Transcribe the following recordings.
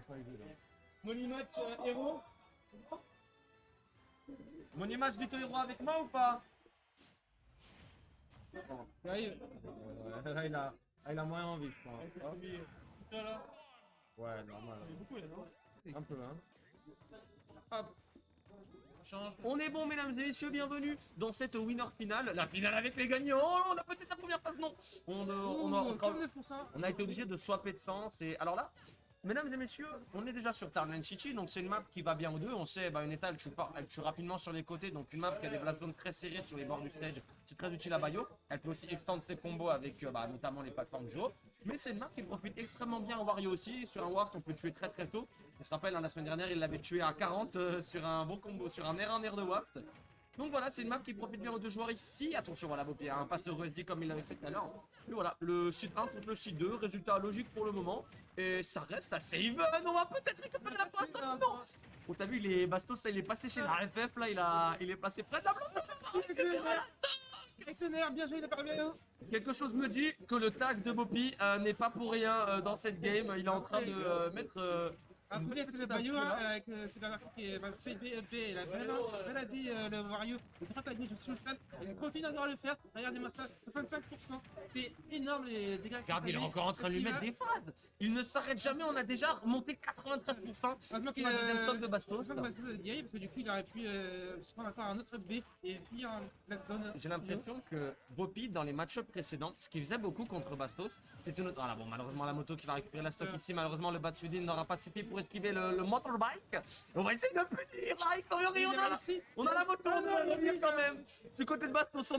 pas évident. Money match héros. Mon image Vito Hero avec moi ou pas? J'arrive. Là, il a moins envie, je crois. Hop. Ça là. Ouais, normal. Il y a beaucoup là, non? Un peu, hein. Hop. Change. On est bon, mesdames et messieurs, bienvenue dans cette winner finale. La finale avec les gagnants. On a peut-être la première place, non. On a été obligé de swapper de sens. Et alors là, mesdames et messieurs, on est déjà sur Tarnan City, donc c'est une map qui va bien aux deux. On sait, une état, elle tue rapidement sur les côtés, donc une map qui a des blast zones très serrées sur les bords du stage, c'est très utile à Bayo. Elle peut aussi extendre ses combos avec notamment les plateformes duo. Mais c'est une map qui profite extrêmement bien au Wario aussi. Sur un Ward, on peut tuer très très tôt. On se rappelle, la semaine dernière, il l'avait tué à 40 sur un bon combo, sur un R1R de Waft. Donc voilà, c'est une map qui profite bien aux deux joueurs ici. Attention, voilà, Bopi a un passe USD comme il l'avait fait tout à l'heure. Et voilà, le site 1 contre le site 2, résultat logique pour le moment. Et ça reste assez even. On va peut-être récupérer la place. Non. Oh, t'as vu, Bastos, là, il est passé chez la FF, là, il est passé près de la blonde. Actionnaire, bien joué, il a pas bien. Quelque chose me dit que le tag de Bopi n'est pas pour rien dans cette game. Il est en train de mettre... Après, c'est le Bayo avec c'est la qui est CBEP, il a baladé le Wario de droite à gauche sur le stade, il continue à devoir le faire. Regardez-moi ça, 65%, c'est énorme les dégâts. Regarde, il est encore en train de lui mettre des phases. Il ne s'arrête jamais, on a déjà remonté 93%. Heureusement qu'il a deuxième stock de Bastos. Parce que du coup, il aurait pu se prendre encore un autre B et finir la zone. J'ai l'impression que Bopi, dans les match-ups précédents, ce qu'il faisait beaucoup contre Bastos, c'était une autre. Voilà, bon, malheureusement, la moto qui va récupérer la stock ici, malheureusement, le Batsudin n'aura pas suffi pour esquiver le motorbike. On va essayer de punir là, on a la moto, on va revenir quand même. Du côté de Bastos,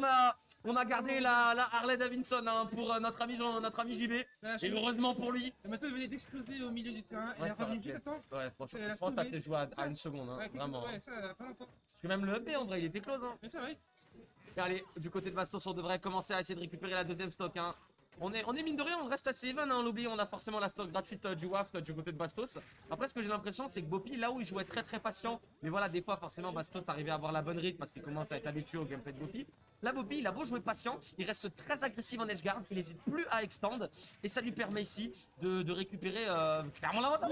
on a gardé la Harley Davidson pour notre ami JB. Et heureusement pour lui. La moto venait d'exploser au milieu du terrain. Elle est revenue vite, attends. Ouais, franchement, je pense que t'as peut-être joué à une seconde, hein, vraiment. Ouais, ça, pas longtemps. Parce que même le EP, en vrai, il était close. Hein. Mais c'est vrai. Et allez, du côté de Bastos, on devrait commencer à essayer de récupérer la deuxième stock. Hein. On est mine de rien, on reste assez even, hein, on l'oublie, on a forcément la stock gratuite du Waft du côté de Bastos. Après, ce que j'ai l'impression, c'est que Bopi, là où il jouait très très patient, mais voilà, des fois, forcément, Bastos arrivait à avoir la bonne rythme parce qu'il commence à être habitué au gameplay de Bopi. Là, Bopi, il a beau jouer patient, il reste très agressif en edgeguard, il n'hésite plus à extend, et ça lui permet ici de récupérer clairement l'avantage.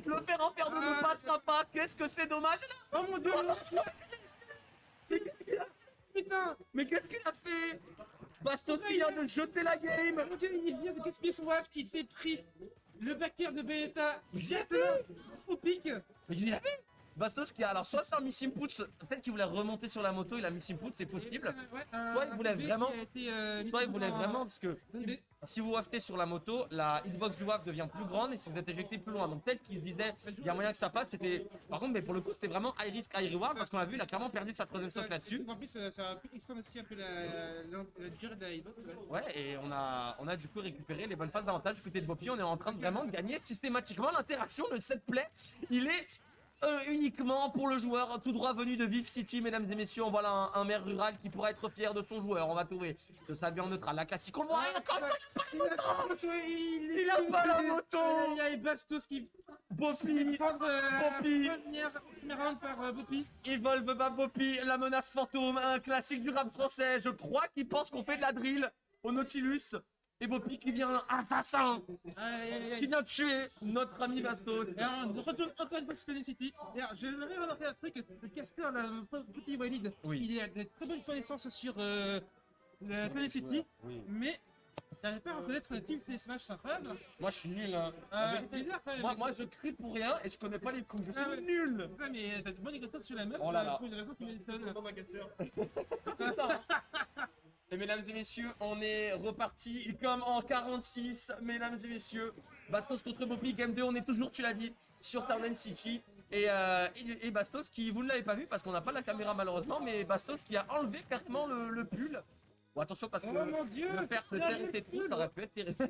Le faire en faire de ne passera pas, qu'est-ce que c'est dommage là. Oh mon dieu. Putain! Mais qu'est-ce qu'il a fait? Bastos vient de jeter la game! Mon dieu, il vient de gaspiller son waft, il s'est pris le backer de Beta, jette au pic! Mais il a fait? Bastos qui a alors soit c'est un miss input, peut-être qu'il voulait remonter sur la moto, il a miss input, c'est possible. Soit il voulait vraiment, parce que si vous waftez sur la moto, la hitbox du waft devient plus grande et si vous êtes éjecté plus loin. Donc peut-être qu'il se disait, il y a moyen que ça passe. C'était, par contre, mais pour le coup, c'était vraiment high risk, high reward parce qu'on a vu, il a clairement perdu sa troisième stock là-dessus. En plus, ça a pu extendre aussi un peu la durée de la hitbox. Ouais, et on a du coup récupéré les bonnes phases d'avantage du côté de Bopi. On est en train de vraiment gagner systématiquement l'interaction. Le set play, il est uniquement pour le joueur tout droit venu de Vive City, mesdames et messieurs. On voit là un maire rural qui pourra être fier de son joueur. On va trouver ce Sabi en neutral, la classique. On voit encore une fois, il a pas la moto. Il y a Bastos qui Bopi, première round par Bopi. Evolve Bopi, la menace fantôme, un classique du rap français. Je crois qu'il pense qu'on fait de la drill au Nautilus. Et Bopi qui vient assassin, qui vient tuer notre ami Bastos. Et on retourne encore une fois sur Tarnan City. D'ailleurs, je vais remarquer un truc, le casteur, le petit Walid, il a de très bonnes connaissances sur le Tarnan City, mais t'arrives pas à reconnaître le tilt et smash, c'est incroyable. Moi je suis nul hein. Moi je crie pour rien et je connais pas les coups, je suis nul. C'est ça, mais t'as de bonnes connaissances sur la meuf, oh là là. pour une raison qui m'étonne. C'est ça. Et mesdames et messieurs, on est reparti comme en 46, mesdames et messieurs. Bastos contre Bopi, game 2, on est toujours, tu l'as dit, sur Tarnan City. Et Bastos qui, vous ne l'avez pas vu parce qu'on n'a pas la caméra malheureusement, mais Bastos qui a enlevé carrément le pull. Bon attention parce que le père était trop, ça aurait pu être terrible.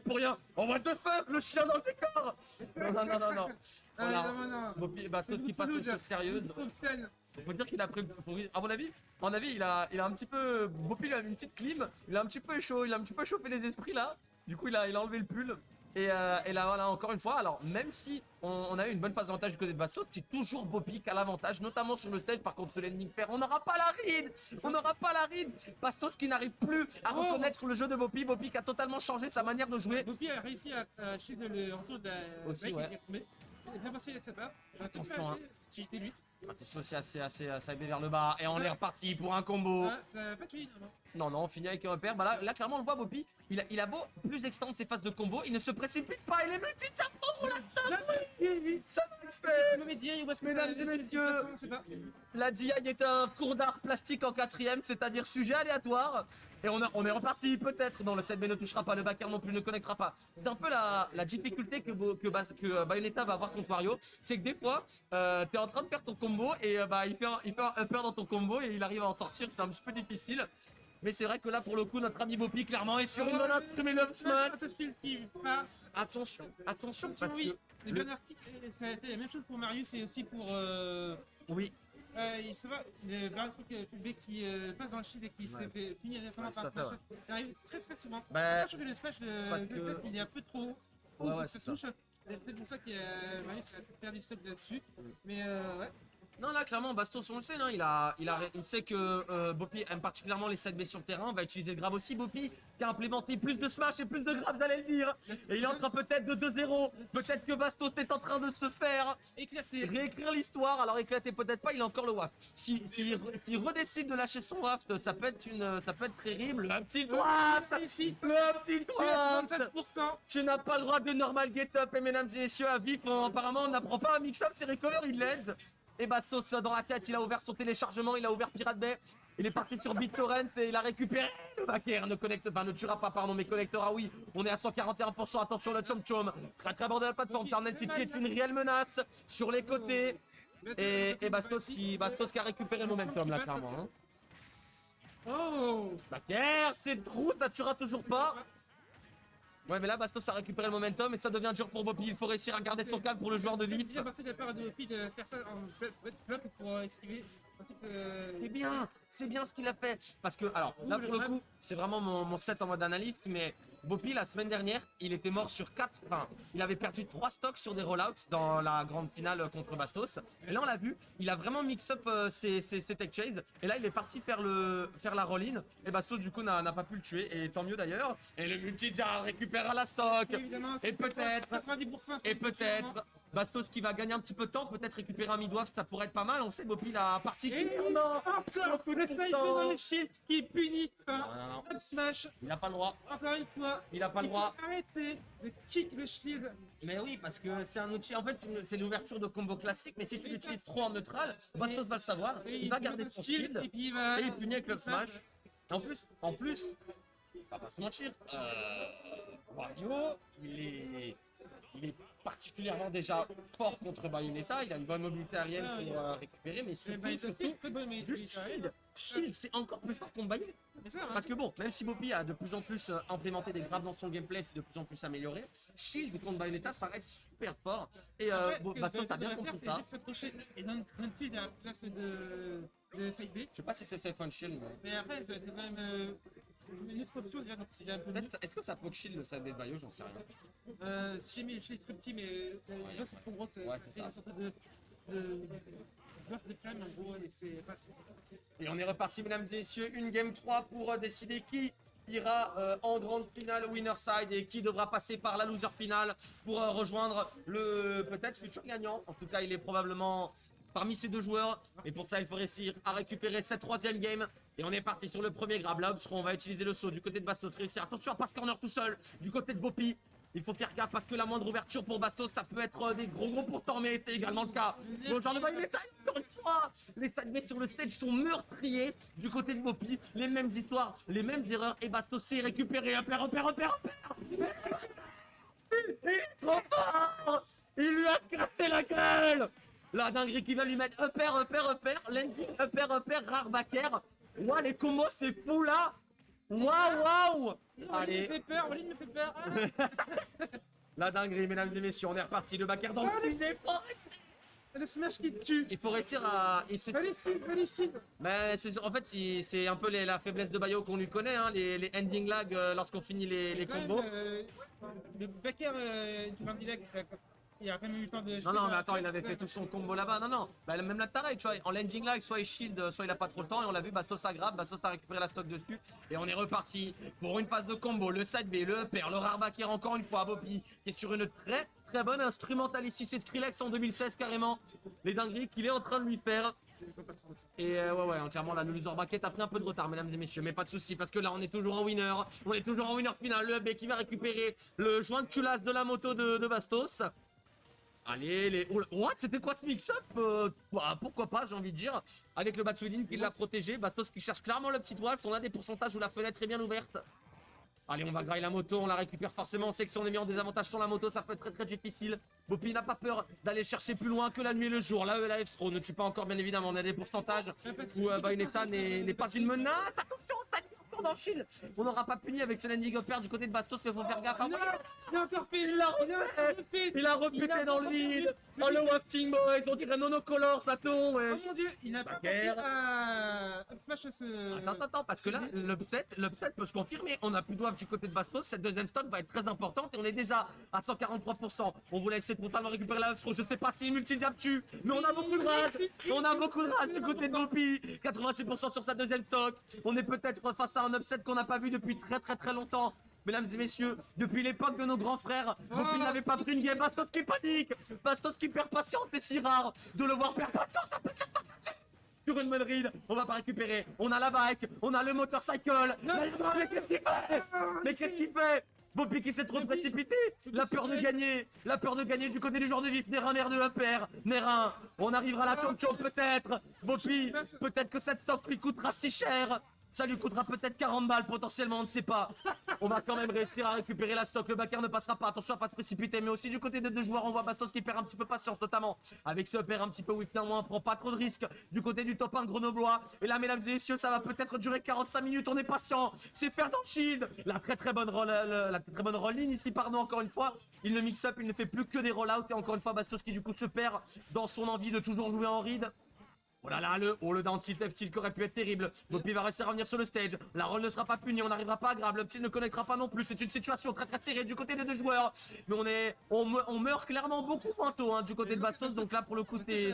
Pour rien. On va te faire le chien dans le décor. Non. Bopi, Bastos qui passe aux choses sérieuses. Faut dire qu'il a pris, à mon avis, il a un petit peu, Bopi il a une petite clim, il a un petit peu chaud, il a un petit peu chauffé les esprits là. Du coup il a enlevé le pull. Et là, voilà, encore une fois, alors même si on a eu une bonne phase d'avantage du côté de Bastos, c'est toujours Bobby qui a l'avantage, notamment sur le stage. Par contre, ce landing fair, on n'aura pas la read. On n'aura pas la read. Bastos qui n'arrive plus à reconnaître le jeu de Bobby. Bobby qui a totalement changé sa manière de jouer. Bobby a réussi à shield le retour de la Aussi, ouais. Il a bien passé cette part. Attention, hein. Si j'étais lui. Attention, c'est assez saibé vers le bas. Et on est reparti pour un combo. Ah, ça va pas tuer, non. Non, on finit avec un repère. Bah là, clairement, on le voit, Bobby. Il a beau plus extendre ses phases de combo, il ne se précipite pas. Il est multi-champion pour l'instant. Ça va le faire. Mesdames et messieurs, la DI est un cours d'art plastique en 4ème, c'est-à-dire sujet aléatoire. Et on est reparti peut-être. Non, le 7B ne touchera pas, le backer non plus ne connectera pas. C'est un peu la difficulté que Bayonetta va avoir contre Wario. C'est que des fois, t'es en train de faire ton combo et il fait un upper dans ton combo et il arrive à en sortir. C'est un petit peu difficile. Mais c'est vrai que là, pour le coup, notre ami Bobby, clairement, est sur une menace de Love Smash. Attention, parce oui. que... Les Banner Kick, ça a été la même chose pour Marius et aussi pour... Oui. Il se va, le Banner Kick qui passe dans le shield et qui se fait finir par ça arrive très souvent. Je trouve que le smash il est un peu trop haut. Ouais, c'est ça. C'est pour ça que Marius a perdu stock là-dessus. Mais ouais. Non, là, clairement, Bastos, on le sait, hein, il sait que Bobby aime particulièrement les 7B sur le terrain, va utiliser le grab aussi. Bobby qui a implémenté plus de smash et plus de grab, j'allais le dire. Et il est en train peut-être de 2-0. Peut-être que Bastos est en train de se faire réécrire l'histoire. Alors, éclater peut-être pas, il a encore le waft. S'il redécide de lâcher son waft, ça peut être terrible. Un petit waft. Le petit waft. Tu n'as pas le droit de normal get up. Et mesdames et messieurs, à vif, apparemment, on n'apprend pas un mix-up, c'est recover, il l'aide. Et Bastos dans la tête, il a ouvert son téléchargement, il a ouvert Pirate Bay. Il est parti sur BitTorrent et il a récupéré le backer. Ne tuera pas, pardon, mais connectera, oui. On est à 141%. Attention, le Chom Chom. Très bon de la plateforme. Tarnet City est une réelle menace sur les côtés. Et Bastos qui a récupéré le momentum là, clairement. Hein. Oh, backer, c'est trou, ça tuera toujours pas. Ouais, mais là, Bastos a récupéré le momentum et ça devient dur pour Bobby. Il faut réussir à garder son calme pour le joueur de VIP. Il a passé de la part de Bobby de faire ça en bloc pour esquiver. C'est bien ce qu'il a fait. Parce que, alors, là pour le coup, c'est vraiment mon set en mode analyste, mais Bobby, la semaine dernière, il était mort sur 4. Enfin, il avait perdu 3 stocks sur des rollouts dans la grande finale contre Bastos. Et là, on l'a vu, il a vraiment mix up ses tech chase. Et là, il est parti faire la roll-in. Et Bastos, du coup, n'a pas pu le tuer. Et tant mieux d'ailleurs. Et le multi-jar récupérera la stock. Et peut-être. 90%. Et peut-être. Bastos qui va gagner un petit peu de temps, peut-être récupérer un mid-waft, ça pourrait être pas mal. On sait, Bobby, la partie. Encore le sniper dans les shit qui est puni par Up Smash. Il n'a pas le droit. Encore une fois. Il n'a pas le droit. Arrêtez de kick le shield. Mais oui, parce que c'est un outil. En fait, c'est l'ouverture de combo classique, mais si tu l'utilises trop en neutral, Bastos va le savoir. Il va garder son shield et il punit avec le smash. En plus, on va pas se mentir, Wario, il est particulièrement déjà fort contre Bayonetta, il a une bonne mobilité aérienne pour récupérer, mais surtout juste Shield, c'est encore plus fort contre Bayonetta. Parce que bon, même si Bobby a de plus en plus implémenté des grabs dans son gameplay, c'est de plus en plus amélioré, Shield contre Bayonetta, ça reste super fort. Et Bastos a bien compris ça. Et donne-t-il à la place de side B. Je sais pas si c'est Safe on Shield. Mais après, ça a été quand même une autre option déjà, donc il est un peu. Est-ce que ça poke Shield le side B de Bayo, j'en sais rien. Si j'ai mis le Shield très petit, mais là c'est trop gros, c'est une sorte de burst de flamme en gros, et c'est pas assez. Et on est reparti, mesdames et messieurs, une game 3 pour décider qui ira en grande finale winner side et qui devra passer par la loser finale pour rejoindre le peut-être futur gagnant. En tout cas, il est probablement parmi ces deux joueurs. Et pour ça, il faut réussir à récupérer cette troisième game. Et on est parti sur le premier grab. Là, on va utiliser le saut du côté de Bastos. Réussir. Attention à passe corner tout seul. Du côté de Bobby. Il faut faire gaffe parce que la moindre ouverture pour Bastos, ça peut être des gros pourtant, mais c'est également le cas. Bon, genre de Bayonetta, encore une fois, les sidemés sur le stage sont meurtriers du côté de Bobby. Les mêmes histoires, les mêmes erreurs. Et Bastos s'est récupéré. Repère. Il est trop fort. Il lui a cassé la gueule. La dinguerie qui va lui mettre upper, landing, upper, rare backer. Ouah, les combos, c'est fou là. Waouh. Allez. Walid me fait peur. La dinguerie, mesdames et messieurs, on est reparti. Le backer dans le défense. Le smash qui tue. Il faut réussir à. Mais en fait, c'est un peu la faiblesse de Bayo qu'on lui connaît, hein, les ending lag lorsqu'on finit les combos. Le Becker du Mandilek, il a quand même eu le temps de. Non, mais attends, il avait fait tout son combo là-bas. Non. Bah, même là, pareil, tu vois, en landing là, soit il shield, soit il a pas trop le temps. Et on l'a vu, Bastos a grab, Bastos a récupéré la stock dessus. Et on est reparti pour une phase de combo. Le side B, le upper, le Rarbacker encore une fois. Bopi qui est sur une très bonne instrumentale ici. C'est Skrillex en 2016 carrément. Les dingueries qu'il est en train de lui faire. Et ouais, entièrement la Nuluzor Bucket a pris un peu de retard, mesdames et messieurs, mais pas de soucis parce que là on est toujours en winner. On est toujours en winner final. Le B qui va récupérer le joint de culasse de la moto de Bastos. Allez, les... Oh, what? C'était quoi ce mix-up? Bah, pourquoi pas, j'ai envie de dire. Avec le Batsuidin qui l'a protégé. Bastos qui cherche clairement le petit doigt. On a des pourcentages où la fenêtre est bien ouverte. Allez, on va grailler la moto, on la récupère forcément. On sait que si on est mis en désavantage sur la moto, ça peut être très difficile. Bopi n'a pas peur d'aller chercher plus loin que la nuit et le jour. Là, la F-Throw ne tue pas encore, bien évidemment. On a des pourcentages où Bayonetta n'est pas une menace. Attention, ça encore dans le shield. On n'aura pas puni avec ce landing upper du côté de Bastos, mais il faut faire gaffe. Il a encore fait. Il a repété dans le vide. Oh, le wafting boys, on dirait Nonocolors, la ton. Oh mon dieu, il a pas fait smash ce. Attends, parce que là, l'upset peut se confirmer. On a plus de waf du côté de Bastos. Cette deuxième stock va être très importante et on est déjà à 143%. On voulait essayer de totalement récupérer la F-Throw. Je sais pas si multi-jab tue, mais on a beaucoup de rage. On a beaucoup de rage du côté de Bopi. 86% sur sa deuxième stock. On est peut-être face à un upset qu'on n'a pas vu depuis très longtemps. Mesdames et messieurs, depuis l'époque de nos grands frères, Bopi n'avait pas pris une game. Bastos qui panique, Bastos qui perd patience, c'est si rare de le voir perdre patience. Ça peut juste sur une bonne read, on va pas récupérer. On a la bike, on a le motorcycle. Mais qu'est-ce qu'il fait? Mais qu'est-ce qu'il fait? Bopi qui s'est trop précipité. La peur de gagner du côté du joueur de vif. Ner 1, Ner 2, upper, Ner 1. On arrivera à la chomp peut-être. Bopi, peut-être que cette stock lui coûtera si cher. Ça lui coûtera peut-être 40 balles potentiellement, on ne sait pas. On va quand même réussir à récupérer la stock. Le backer ne passera pas, attention à pas se précipiter. Mais aussi du côté des deux joueurs, on voit Bastos qui perd un petit peu patience, notamment avec ce upper un petit peu whip. Néanmoins, on prend pas trop de risques du côté du top 1 grenoblois. Et là, mesdames et messieurs, ça va peut-être durer 45 minutes. On est patient. C'est faire dans le shield. La très bonne roll-in ici, pardon, encore une fois. Il ne mix up, il ne fait plus que des roll-out. Et encore une fois, Bastos qui du coup se perd dans son envie de toujours jouer en read. Oh là là, le down tilt, F tilt qui aurait pu être terrible. Bopi va réussir à revenir sur le stage. La roll ne sera pas punie, on n'arrivera pas à grab. Le tilt ne connectera pas non plus. C'est une situation très serrée du côté des deux joueurs. Mais on meurt clairement beaucoup moins tôt hein, du côté de Bastos. Donc là, pour le coup, c'est